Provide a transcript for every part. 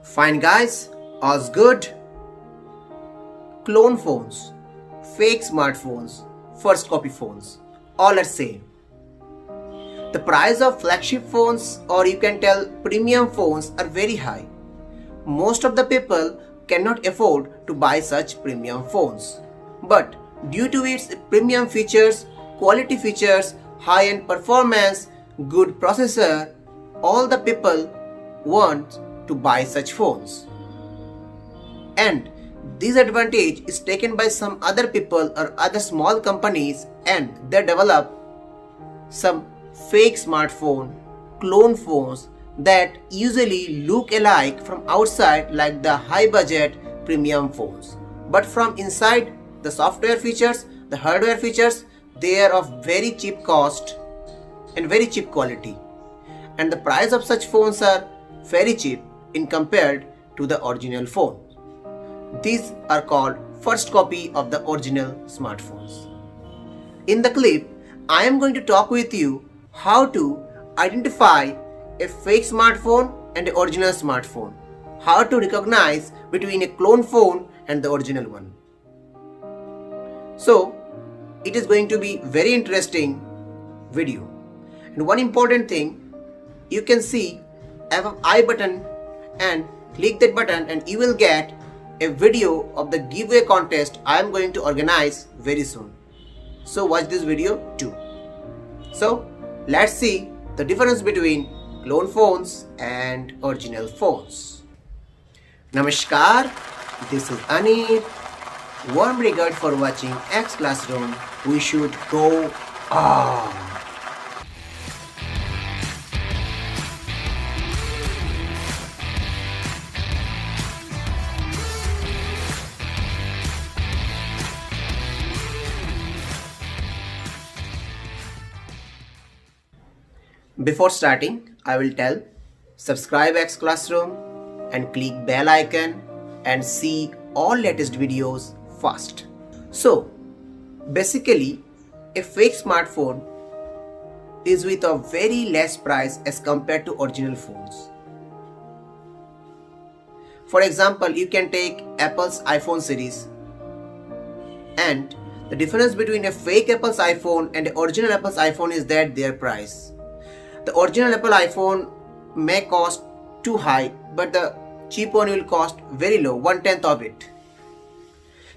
Fine guys, all's good. Clone phones, fake smartphones, first copy phones, all are same. The price of flagship phones, or you can tell premium phones, are very high. Most of the people cannot afford to buy such premium phones. But due to its premium features, quality features, high-end performance, good processor, all the people want to buy such phones. And this advantage is taken by some other people or other small companies, and they develop some fake smartphone, clone phones that usually look alike from outside like the high budget premium phones. But from inside, the software features, the hardware features, they are of very cheap cost and very cheap quality. And the price of such phones are very cheap in compared to the original phone. These are called first copy of the original smartphones. In the clip, I am going to talk with you how to identify a fake smartphone and an original smartphone, how to recognize between a clone phone and the original one. So, it is going to be very interesting video. And one important thing, you can see I have an I button and click that button and you will get a video of the giveaway contest I am going to organize very soon. So watch this video too. So let's see the difference between clone phones and original phones. Namaskar, this is Anir. Warm regard for watching X Classroom. We should go on. Before starting, I will tell subscribe X Classroom and click bell icon and see all latest videos fast. So basically, a fake smartphone is with a very less price as compared to original phones. For example, you can take Apple's iPhone series, and the difference between a fake Apple's iPhone and the original Apple's iPhone is that their price. The original Apple iPhone may cost too high, but the cheap one will cost very low, 1/10 of it.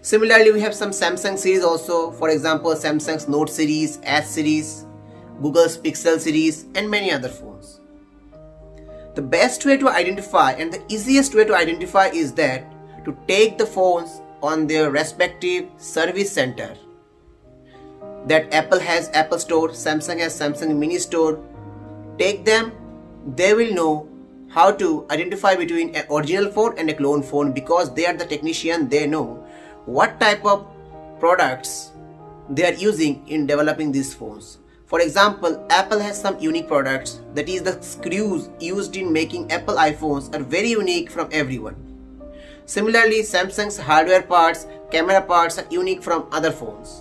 Similarly, we have some Samsung series also, for example Samsung's Note series, S series, Google's Pixel series and many other phones. The best way to identify and the easiest way to identify is that to take the phones on their respective service center. That Apple has Apple Store, Samsung has Samsung Mini Store. Take them, they will know how to identify between an original phone and a clone phone because they are the technician, they know what type of products they are using in developing these phones. For example, Apple has some unique products, that is the screws used in making Apple iPhones are very unique from everyone. Similarly, Samsung's hardware parts, camera parts are unique from other phones.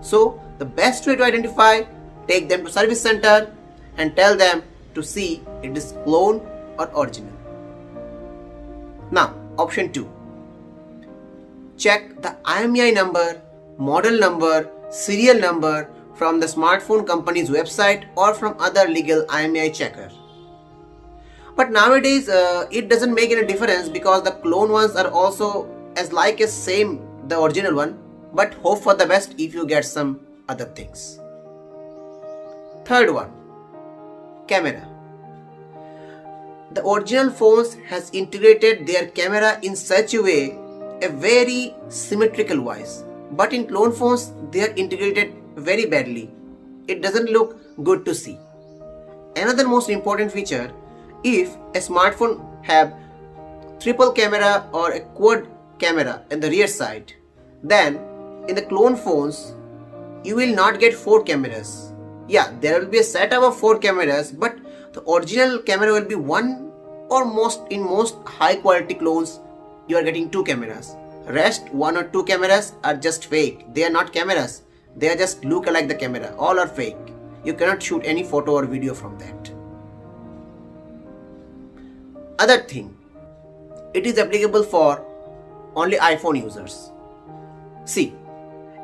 So the best way to identify, take them to service center and tell them to see it is clone or original. Now, option 2. Check the IMEI number, model number, serial number from the smartphone company's website or from other legal IMEI checker. But nowadays it doesn't make any difference because the clone ones are also as like as same the original one, but hope for the best if you get some other things. Third one, camera. The original phones has integrated their camera in such a way, a very symmetrical wise, but in clone phones they are integrated very badly. It doesn't look good to see. Another most important feature, if a smartphone have triple camera or a quad camera in the rear side, then in the clone phones you will not get 4 cameras. Yeah, there will be a setup of 4 cameras, but the original camera will be one, or in most high quality clones you are getting 2 cameras. Rest 1 or 2 cameras are just fake. They are not cameras. They are just look like the camera. All are fake. You cannot shoot any photo or video from that. Other thing, it is applicable for only iPhone users. See,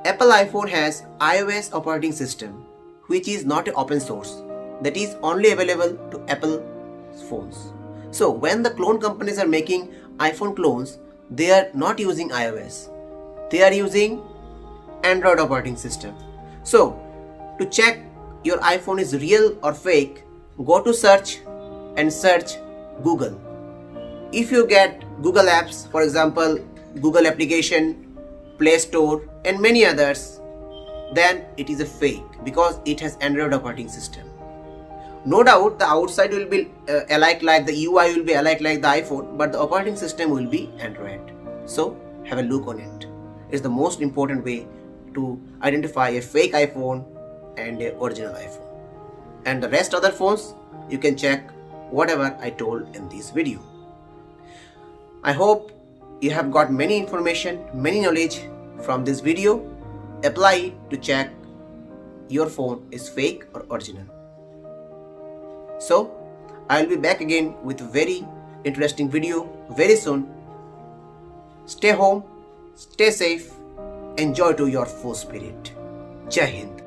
Apple iPhone has iOS operating system, which is not open source, that is only available to Apple phones. So when the clone companies are making iPhone clones, they are not using iOS, they are using Android operating system. So to check your iPhone is real or fake, go to search and search Google. If you get Google apps, for example Google application, Play Store and many others, then it is a fake because it has Android operating system. No doubt the outside will be alike, like the UI will be alike like the iPhone, but the operating system will be Android. So have a look on it. It's the most important way to identify a fake iPhone and a original iPhone. And the rest other phones, you can check whatever I told in this video. I hope you have got many information, many knowledge from this video. Apply it to check your phone is fake or original. So I'll be back again with a very interesting video very soon. Stay home, stay safe, enjoy to your full spirit. Jai Hind.